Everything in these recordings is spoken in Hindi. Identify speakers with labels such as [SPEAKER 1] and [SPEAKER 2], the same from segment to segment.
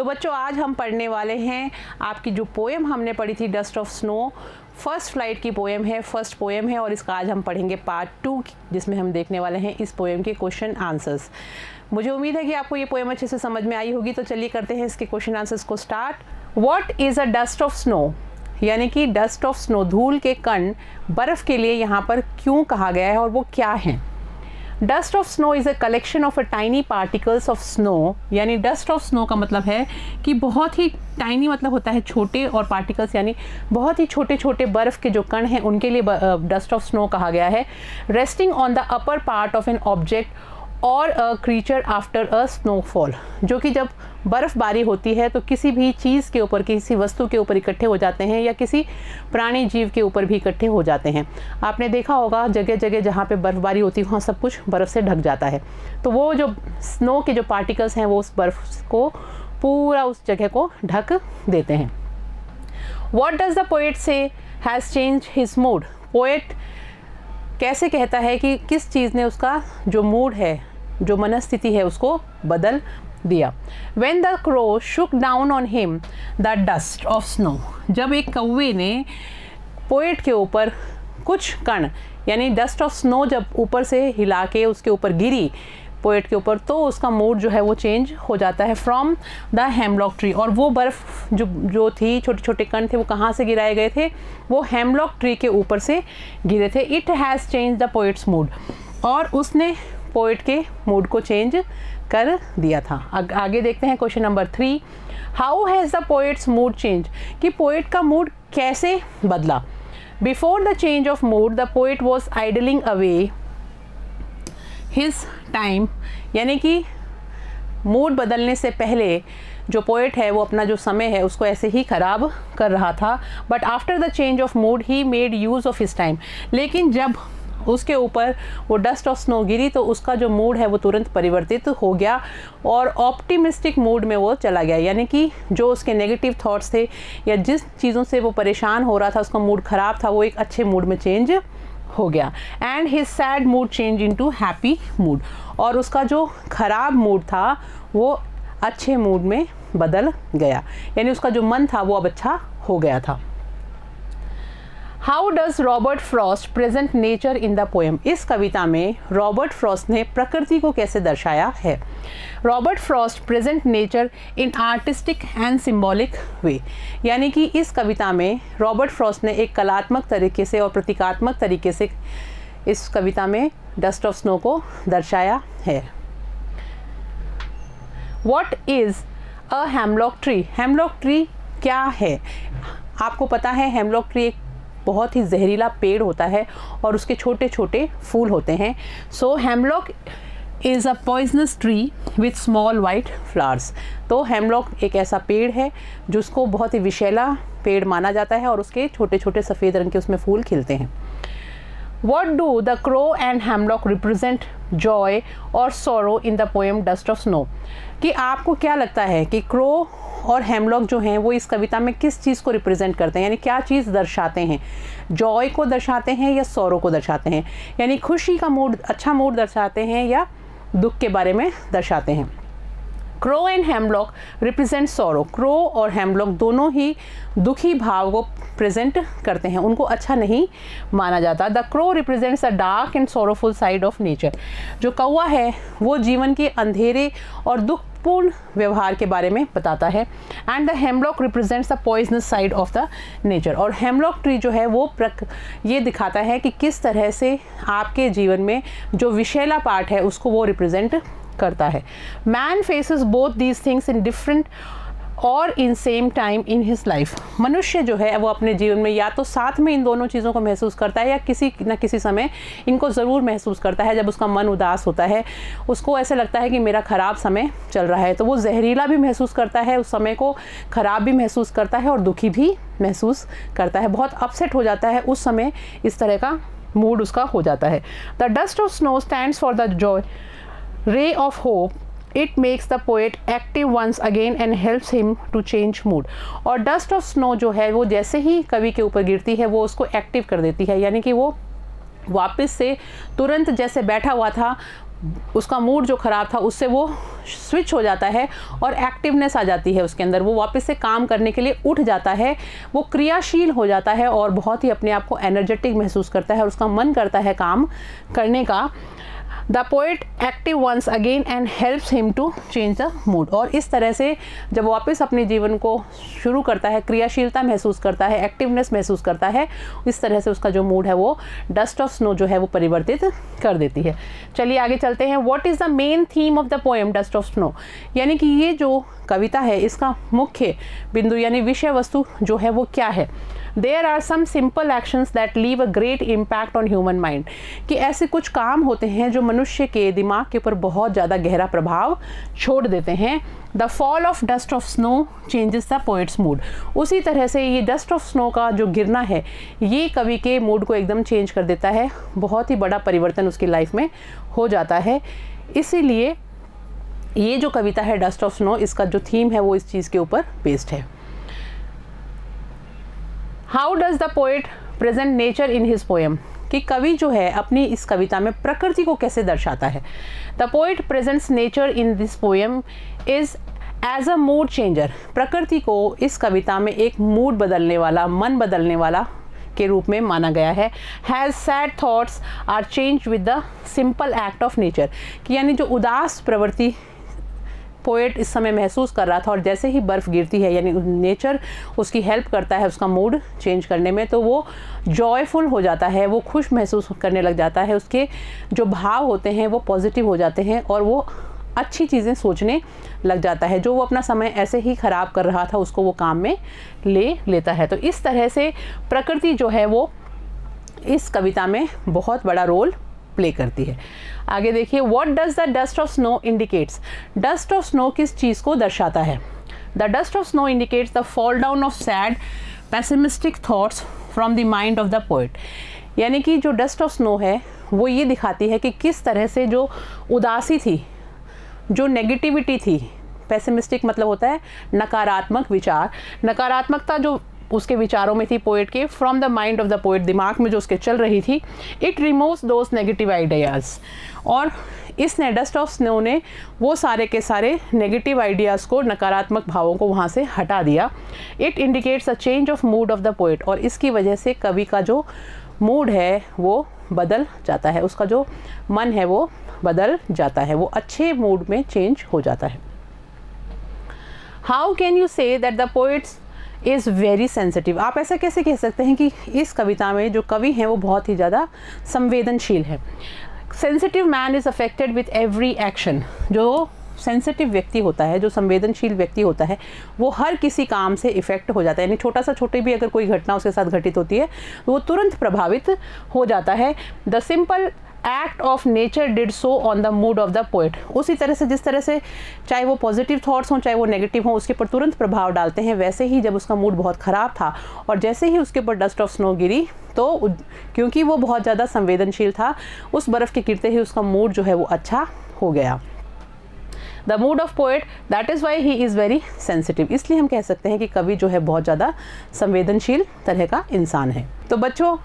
[SPEAKER 1] तो बच्चों आज हम पढ़ने वाले हैं आपकी जो पोएम हमने पढ़ी थी dust of snow, first flight की पोएम है, फर्स्ट पोएम है और इसका आज हम पढ़ेंगे पार्ट 2 जिसमें हम देखने वाले हैं इस पोएम के क्वेश्चन आंसर्स। मुझे उम्मीद है कि आपको ये पोएम अच्छे से समझ में आई होगी, तो चलिए करते हैं इसके क्वेश्चन आंसर्स को start. What is a dust of snow, यानी कि डस्ट ऑफ स्नो धूल के कण बर्फ़ के लिए यहाँ पर क्यों कहा गया है और वो क्या हैं। Dust of snow is a collection of a tiny particles of snow, यानी डस्ट ऑफ स्नो का मतलब है कि बहुत ही टाइनी मतलब होता है छोटे, और पार्टिकल्स यानी बहुत ही छोटे छोटे बर्फ़ के जो कण हैं उनके लिए डस्ट ऑफ स्नो कहा गया है। Resting on the upper part of an object और a creature after a snowfall, जो कि जब बर्फ़बारी होती है तो किसी भी चीज़ के ऊपर, किसी वस्तु के ऊपर इकट्ठे हो जाते हैं या किसी प्राणी जीव के ऊपर भी इकट्ठे हो जाते हैं। आपने देखा होगा जगह जगह जहाँ पे बर्फ़बारी होती है वहाँ सब कुछ बर्फ़ से ढक जाता है, तो वो जो स्नो के जो पार्टिकल्स हैं वो उस बर्फ़ को पूरा उस जगह को ढक देते हैं। वॉट डज़ द पोएट से has change his mood, poet कैसे कहता है कि किस चीज़ ने उसका जो मूड है, जो मनस्थिति है उसको बदल दिया। When the crow shook down on him the dust of snow, जब एक कौवे ने पोएट के ऊपर कुछ कण यानी डस्ट ऑफ स्नो जब ऊपर से हिला के उसके ऊपर गिरी पोएट के ऊपर, तो उसका मूड जो है वो चेंज हो जाता है। फ्रॉम द हेमलॉक ट्री, और वो बर्फ़ जो थी, छोटे छोटे कण थे, वो कहाँ से गिराए गए थे, वो हेमलॉक ट्री के ऊपर से गिरे थे। It has change the poets mood, और उसने पोएट के मूड को चेंज कर दिया था। आगे देखते हैं question number 3। How has the poets mood change, कि पोएट का मूड कैसे बदला। Before the change of mood the poet was idling away his time, यानी कि मूड बदलने से पहले जो पोएट है वो अपना जो समय है उसको ऐसे ही ख़राब कर रहा था। But after the change of mood he made use of his time, लेकिन जब उसके ऊपर वो डस्ट ऑफ स्नो गिरी तो उसका जो मूड है वो तुरंत परिवर्तित हो गया और ऑप्टिमिस्टिक मूड में वो चला गया, यानी कि जो उसके नेगेटिव थॉट्स थे या जिस चीज़ों से वो परेशान हो रहा था, उसका मूड ख़राब था, वो एक अच्छे मूड में चेंज हो गया। And his sad mood change into happy mood, और उसका जो ख़राब मूड था वो अच्छे मूड में बदल गया, यानी उसका जो मन था वो अब अच्छा हो गया था। How does Robert Frost present nature in the poem, इस कविता में रॉबर्ट फ्रॉस्ट ने प्रकृति को कैसे दर्शाया है। Robert Frost present nature in artistic and symbolic way, यानी कि इस कविता में रॉबर्ट फ्रॉस्ट ने एक कलात्मक तरीके से और प्रतीकात्मक तरीके से इस कविता में डस्ट ऑफ स्नो को दर्शाया है। What is a hemlock tree, hemlock tree क्या है। आपको पता है हेमलॉक ट्री एक बहुत ही जहरीला पेड़ होता है और उसके छोटे छोटे फूल होते हैं। So hemlock is a poisonous tree with small white flowers, तो हेमलॉक एक ऐसा पेड़ है जिसको बहुत ही विषैला पेड़ माना जाता है और उसके छोटे छोटे सफ़ेद रंग के उसमें फूल खिलते हैं। What do the crow and hemlock represent joy or sorrow in the poem Dust of Snow, कि आपको क्या लगता है कि क्रो और हेमलॉक जो हैं वो इस कविता में किस चीज़ को रिप्रेजेंट करते हैं, यानी क्या चीज़ दर्शाते हैं। जॉय को दर्शाते हैं या सौरो को दर्शाते हैं, यानी खुशी का मूड, अच्छा मूड दर्शाते हैं या दुख के बारे में दर्शाते हैं। Crow and hemlock represent sorrow, crow और हेमलॉक दोनों ही दुखी भाव को प्रेजेंट करते हैं, उनको अच्छा नहीं माना जाता। The crow represents the dark and sorrowful side of nature, जो कौवा है वो जीवन के अंधेरे और दुखपूर्ण व्यवहार के बारे में बताता है। And the hemlock represents the poisonous side of the nature, और हेमलॉक ट्री जो है वो ये दिखाता है कि किस तरह से आपके जीवन में जो विषैला पार्ट है उसको वो रिप्रेजेंट करता है। Man faces both these things in different और in same time in his life, मनुष्य जो है वो अपने जीवन में या तो साथ में इन दोनों चीज़ों को महसूस करता है या किसी न किसी समय इनको ज़रूर महसूस करता है। जब उसका मन उदास होता है, उसको ऐसे लगता है कि मेरा ख़राब समय चल रहा है, तो वो जहरीला भी महसूस करता है, उस समय को ख़राब भी महसूस करता है और दुखी भी महसूस करता है, बहुत अपसेट हो जाता है उस समय, इस तरह का मूड उसका हो जाता है। The dust of snow stands for the Joy ray of hope, it makes the poet active once again and helps him to change mood, और डस्ट ऑफ स्नो जो है वो जैसे ही कवि के ऊपर गिरती है वो उसको एक्टिव कर देती है, यानी कि वो वापस से तुरंत जैसे बैठा हुआ था उसका मूड जो ख़राब था उससे वो स्विच हो जाता है और एक्टिवनेस आ जाती है उसके अंदर, वो वापस से काम करने के लिए उठ जाता है, वो क्रियाशील हो जाता है और बहुत ही अपने आप को एनर्जेटिक महसूस करता है और उसका मन करता है काम करने का। The poet active once again and helps him to change the mood. और इस तरह से जब वापस अपने जीवन को शुरू करता है, क्रियाशीलता महसूस करता है, एक्टिवनेस महसूस करता है, इस तरह से उसका जो मूड है वो डस्ट ऑफ स्नो जो है वो परिवर्तित कर देती है। चलिए आगे चलते हैं। What is the main theme of the poem dust of snow, यानी कि ये जो कविता है इसका मुख्य बिंदु यानी विषय वस्तु जो है वो क्या है। There are some simple actions that leave a great impact on human mind, कि ऐसे कुछ काम होते हैं जो मनुष्य के दिमाग के ऊपर बहुत ज़्यादा गहरा प्रभाव छोड़ देते हैं। The fall of dust of snow changes the poet's mood। उसी तरह से ये डस्ट ऑफ स्नो का जो गिरना है ये कवि के मूड को एकदम चेंज कर देता है, बहुत ही बड़ा परिवर्तन उसकी लाइफ में हो जाता है। इसीलिए ये जो कविता है डस्ट ऑफ स्नो, इसका जो थीम है वो इस चीज़ के ऊपर बेस्ड है। How does the poet present nature in his poem, कि कवि जो है अपनी इस कविता में प्रकृति को कैसे दर्शाता है। The poet presents nature in this poem is as a mood changer. प्रकृति को इस कविता में एक मूड बदलने वाला, मन बदलने वाला के रूप में माना गया है। Has sad thoughts are change with the simple act of nature, कि यानी जो उदास प्रवृत्ति पोएट इस समय महसूस कर रहा था और जैसे ही बर्फ़ गिरती है यानी नेचर उसकी हेल्प करता है उसका मूड चेंज करने में, तो वो जॉयफुल हो जाता है, वो खुश महसूस करने लग जाता है, उसके जो भाव होते हैं वो पॉजिटिव हो जाते हैं और वो अच्छी चीज़ें सोचने लग जाता है। जो वो अपना समय ऐसे ही ख़राब कर रहा था उसको वो काम में ले लेता है। तो इस तरह से प्रकृति जो है वो इस कविता में बहुत बड़ा रोल प्ले करती है। आगे देखिए, what does the dust of snow indicates. Dust of snow किस चीज़ को दर्शाता है। The dust of snow indicates the fall down of sad pessimistic thoughts from the mind of the poet, यानी कि जो डस्ट ऑफ स्नो है वो ये दिखाती है कि किस तरह से जो उदासी थी, जो नेगेटिविटी थी, पेसिमिस्टिक मतलब होता है नकारात्मक विचार, नकारात्मकता जो उसके विचारों में थी पोएट के, from the mind of the poet, दिमाग में जो उसके चल रही थी, it removes those negative ideas. और इसने डस्ट ऑफ स्नो ने वो सारे के सारे नेगेटिव आइडियाज़ को, नकारात्मक भावों को वहाँ से हटा दिया। It indicates a change of mood off the poet, और इसकी वजह से कवि का जो मूड है वो बदल जाता है, उसका जो मन है वो बदल जाता है, वो अच्छे मूड में चेंज हो जाता है। How can you say that the poets is very sensitive. आप ऐसा कैसे कह सकते हैं कि इस कविता में जो कवि हैं वो बहुत ही ज़्यादा संवेदनशील है। Sensitive man is affected with every action. जो सेंसिटिव व्यक्ति होता है, जो संवेदनशील व्यक्ति होता है, वो हर किसी काम से इफ़ेक्ट हो जाता है, यानी छोटी भी अगर कोई घटना उसके साथ घटित होती है वो तुरंत प्रभावित हो जाता है। The simple act of nature did so on the mood off the poet. उसी तरह से जिस तरह से चाहे वो पॉजिटिव थॉट्स हों चाहे वो नेगेटिव हों उसके ऊपर तुरंत प्रभाव डालते हैं, वैसे ही जब उसका मूड बहुत ख़राब था और जैसे ही उसके ऊपर डस्ट ऑफ स्नो गिरी तो क्योंकि वो बहुत ज़्यादा संवेदनशील था, उस बर्फ़ के गिरते ही उसका मूड जो है वो अच्छा हो गया। The mood off poet that is why he is very sensitive. इसलिए हम कह सकते हैं कि कवि जो है बहुत ज़्यादा संवेदनशील तरह का इंसान है। तो बच्चों,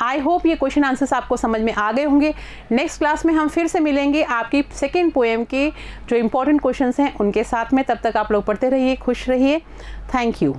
[SPEAKER 1] आई होप ये क्वेश्चन आंसर्स आपको समझ में आ गए होंगे। नेक्स्ट क्लास में हम फिर से मिलेंगे आपकी सेकेंड पोएम के जो इंपॉर्टेंट क्वेश्चंस हैं उनके साथ में। तब तक आप लोग पढ़ते रहिए, खुश रहिए। Thank you.